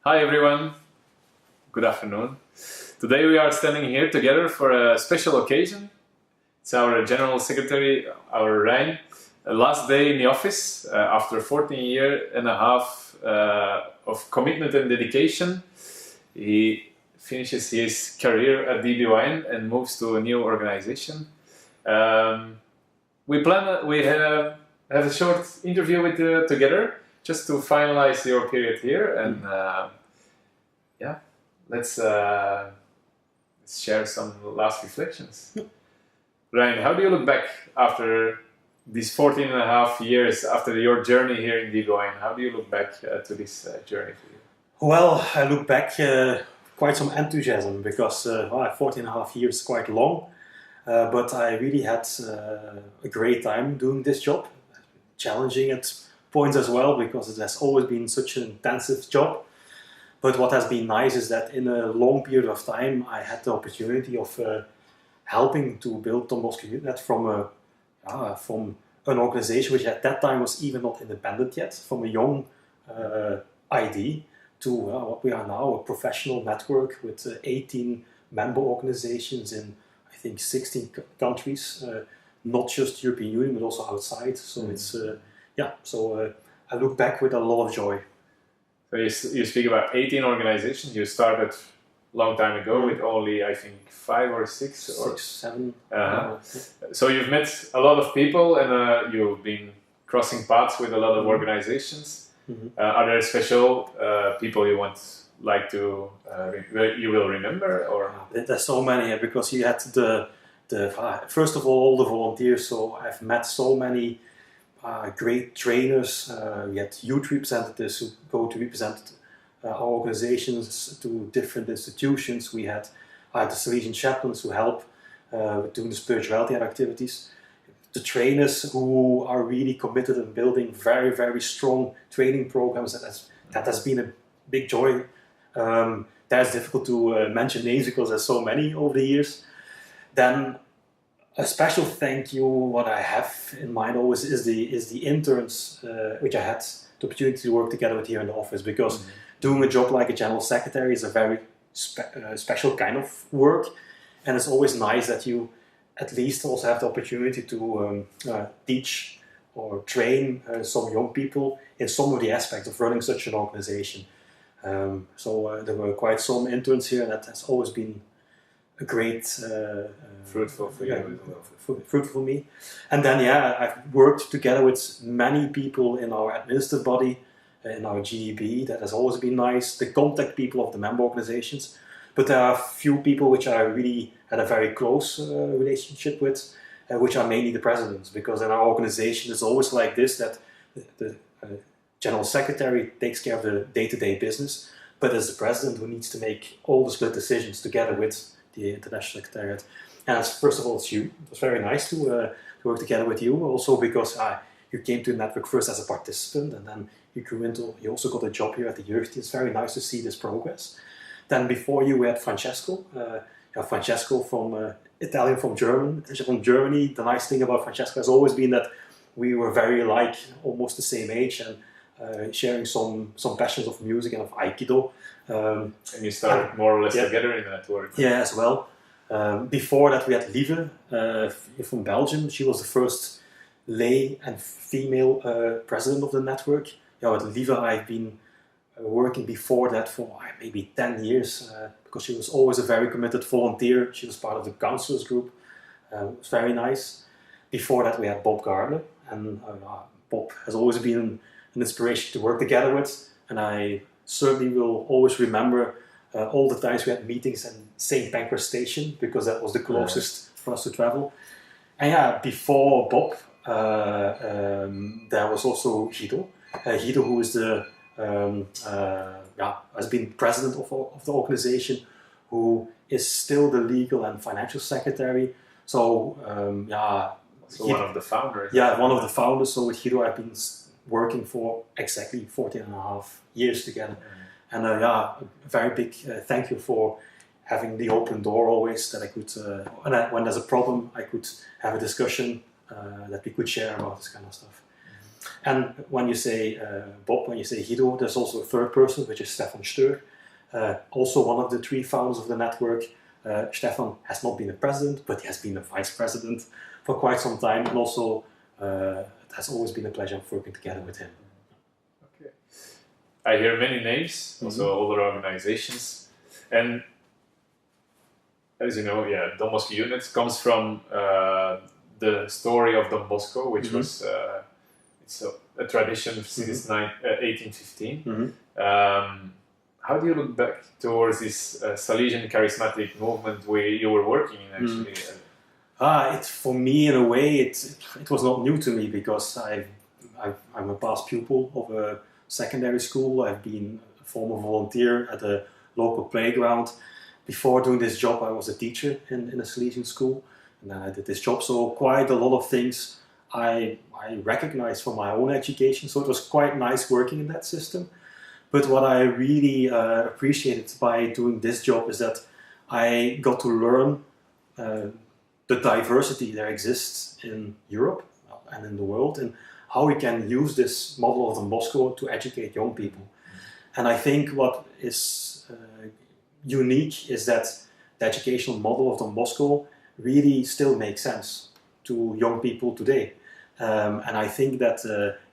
Hi everyone, good afternoon. Today we are standing here together for a special occasion. It's our General Secretary, our Rein, last day in the office after 14 years and a half of commitment and dedication. He finishes his career at DB and moves to a new organization. We have a short interview with you together just to finalize your period here, and let's share some last reflections. Rein, how do you look back after these 14 and a half years, after your journey here in DB? How do you look back to this journey for you? Well, I look back quite some enthusiasm because 14 and a half years is quite long, but I really had a great time doing this job. Challenging at points as well because it has always been such an intensive job. But what has been nice is that in a long period of time I had the opportunity of helping to build Don Bosco Youth from an organization which at that time was even not independent yet, from a young ID to what we are now, a professional network with 18 member organizations in I think 16 countries, not just European Union but also outside. So it's I look back with a lot of joy. So you speak about 18 organizations. You started a long time ago with only, I think, 5 or 6? Six, 7. So you've met a lot of people and you've been crossing paths with a lot of organizations. Are there special people you you will remember? Or? There's so many, because you had the first of all the volunteers. So I've met so many great trainers. We had youth representatives who go to represent our organizations to different institutions. We had the Salesian chaplains who help with doing the spirituality activities. The trainers who are really committed in building very, very strong training programs. That has been a big joy. That's difficult to mention names because there's so many over the years. Then a special thank you, what I have in mind always is the interns, which I had the opportunity to work together with here in the office, because doing a job like a general secretary is a very special kind of work, and it's always nice that you at least also have the opportunity to teach or train some young people in some of the aspects of running such an organization. So there were quite some interns here, and that has always been a great fruitful for you. Fruitful for me. And then I've worked together with many people in our administrative body, in our GEB. That has always been nice. The contact people of the member organizations. But there are a few people which I really had a very close relationship with, which are mainly the presidents, because in our organization it's always like this, that the general secretary takes care of the day-to-day business, but it's the president who needs to make all the split decisions together with the International Secretariat. And first of all, it's you. It was very nice to work together with you, also because you came to the network first as a participant, and then you also got a job here at the Jeugd. It's very nice to see this progress. Then before you, we had Francesco. Francesco from Italian from Germany. The nice thing about Francesco has always been that we were very alike, almost the same age, and sharing some passions of music and of Aikido. And you started more or less together in the network. Yeah, as well. Before that we had Lieve from Belgium. She was the first lay and female president of the network. With Lieve I've been working before that for maybe 10 years because she was always a very committed volunteer. She was part of the counselors group. It was very nice. Before that we had Bob Gardner, and Bob has always been an inspiration to work together with, and I certainly will always remember all the times we had meetings in St. Pancras Station, because that was the closest for us to travel. And before Bob, there was also Guido. Guido, who is has been president of the organization, who is still the legal and financial secretary. So one of the founders. Yeah, one of the founders. So with Guido I've been working for exactly 14 and a half years together. And a very big thank you for having the open door always, that I could, when there's a problem, I could have a discussion, that we could share about this kind of stuff. And when you say Bob, when you say Guido, there's also a third person, which is Stefan Steur, also one of the 3 founders of the network. Stefan has not been a president, but he has been a vice president for quite some time, and also it has always been a pleasure working together with him. Okay. I hear many names, also other organizations, and as you know, Don Bosco Unit comes from the story of Don Bosco, which was it's a tradition since 1815. How do you look back towards this Salesian charismatic movement you were working in actually? For me, in a way, it was not new to me because I'm a past pupil of a secondary school. I've been a former volunteer at a local playground. Before doing this job, I was a teacher in a Salesian school, and then I did this job. So quite a lot of things I recognized from my own education. So it was quite nice working in that system. But what I really appreciated by doing this job is that I got to learn the diversity that exists in Europe and in the world, and how we can use this model of Don Bosco to educate young people. And I think what is unique is that the educational model of Don Bosco really still makes sense to young people today. And I think that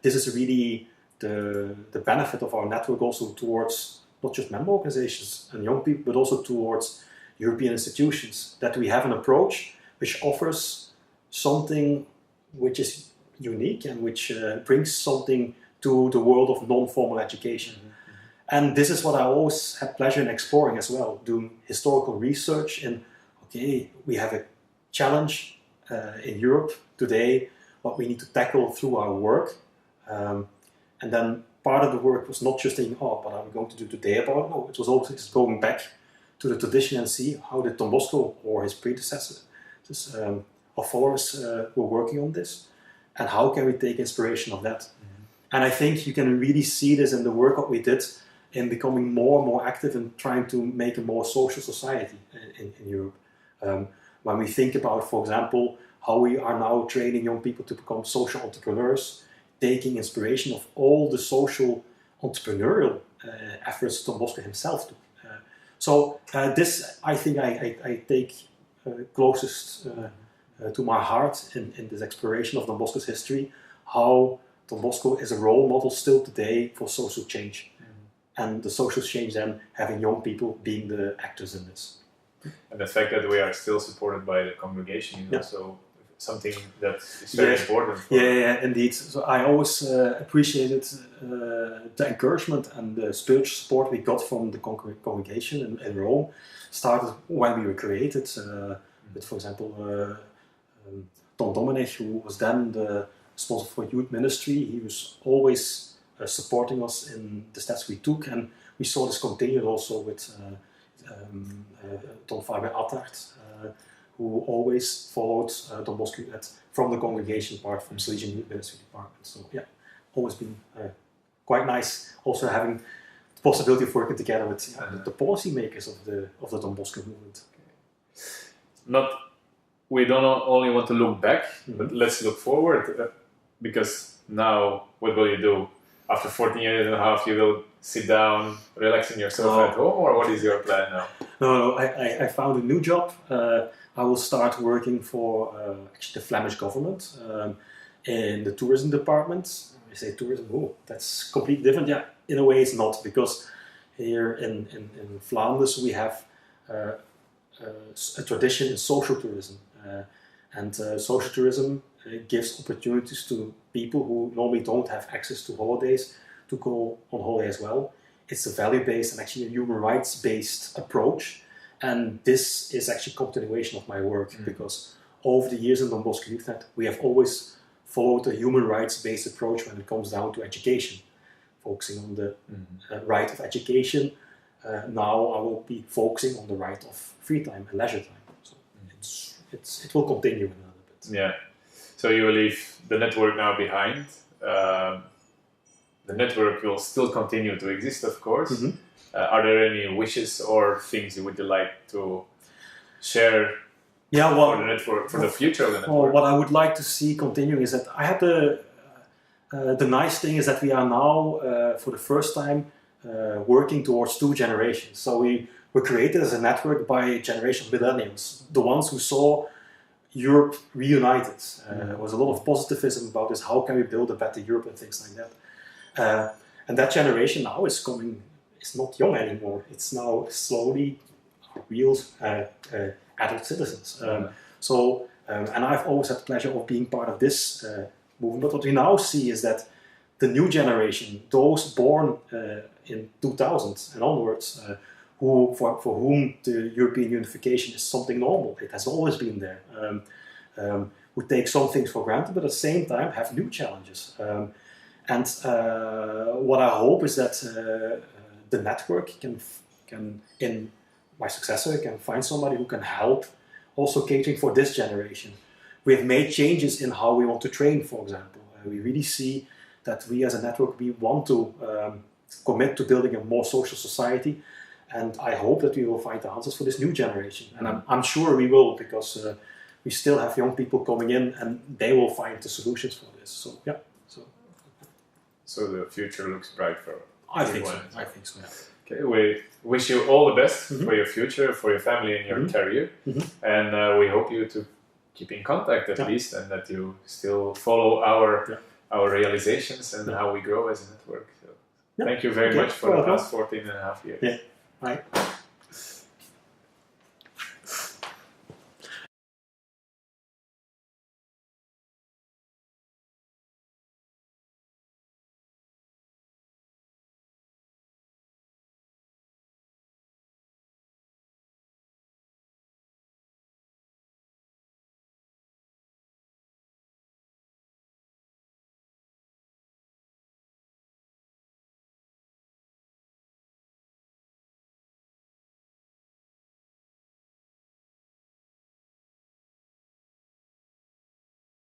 this is really the benefit of our network also towards not just member organizations and young people, but also towards European institutions, that we have an approach which offers something which is unique and which brings something to the world of non-formal education. And this is what I always had pleasure in exploring as well, doing historical research in, okay, we have a challenge in Europe today, what we need to tackle through our work. And then part of the work was not just thinking, what are we going to do today about it? No, it was also just going back to the tradition and see how did Don Bosco or his predecessors or followers were working on this, and how can we take inspiration of that. And I think you can really see this in the work that we did in becoming more and more active in trying to make a more social society in Europe. When we think about, for example, how we are now training young people to become social entrepreneurs, taking inspiration of all the social entrepreneurial efforts Don Bosco himself took. So this, I think, I take closest to my heart in this exploration of Don Bosco's history, how Don Bosco is a role model still today for social change. And the social change then having young people being the actors in this. And the fact that we are still supported by the congregation is also something that is very important. Yeah, indeed. So I always appreciated the encouragement and the spiritual support we got from the congregation in Rome. Started when we were created with, for example, Tom Dominic, who was then the sponsor for youth ministry. He was always supporting us in the steps we took, and we saw this continued also with Don Fabian Attard, who always followed Don Bosco from the congregation part, from Salesian Youth Ministry Department. So yeah, always been quite nice also having the possibility of working together with the policy makers of the Don Bosco movement. We don't only want to look back, but let's look forward, because now what will you do? After 14 years and a half, you will sit down, relaxing yourself at home, or what is your plan now? No, I found a new job. I will start working for actually the Flemish government in the tourism department. I say tourism, that's completely different. Yeah, in a way it's not, because here in Flanders we have a tradition in social tourism. And social tourism gives opportunities to people who normally don't have access to holidays to go on holiday as well. It's a value-based and actually a human rights-based approach. And this is actually a continuation of my work, because over the years in Don Bosco YouthNet, we have always followed a human rights-based approach when it comes down to education, focusing on the right of education. Now I will be focusing on the right of free time and leisure time. So it will continue a little bit. Yeah. So you will leave the network now behind. The network will still continue to exist, of course. Are there any wishes or things you would like to share for the network, for the future of the network? What I would like to see continuing is that I had the nice thing is that we are now, for the first time, working towards 2 generations. So we were created as a network by generation millennials, the ones who saw Europe reunited. There was a lot of positivism about this, how can we build a better Europe and things like that. And that generation now is coming, it's not young anymore, it's now slowly real adult citizens. And I've always had the pleasure of being part of this movement. But what we now see is that the new generation, those born in 2000 and onwards, for whom the European unification is something normal, it has always been there, who take some things for granted, but at the same time have new challenges. And what I hope is that the network can, in my successor, can find somebody who can help also catering for this generation. We have made changes in how we want to train, for example. We really see that we as a network, we want to commit to building a more social society, and I hope that we will find the answers for this new generation. And I'm sure we will, because we still have young people coming in and they will find the solutions for this. So yeah. So the future looks bright for everyone. I think so, yeah. Okay, we wish you all the best for your future, for your family and your career. And we hope you to keep in contact at least, and that you still follow our realizations and how we grow as a network. So thank you very much for the past 14 and a half years. Yeah. Bye.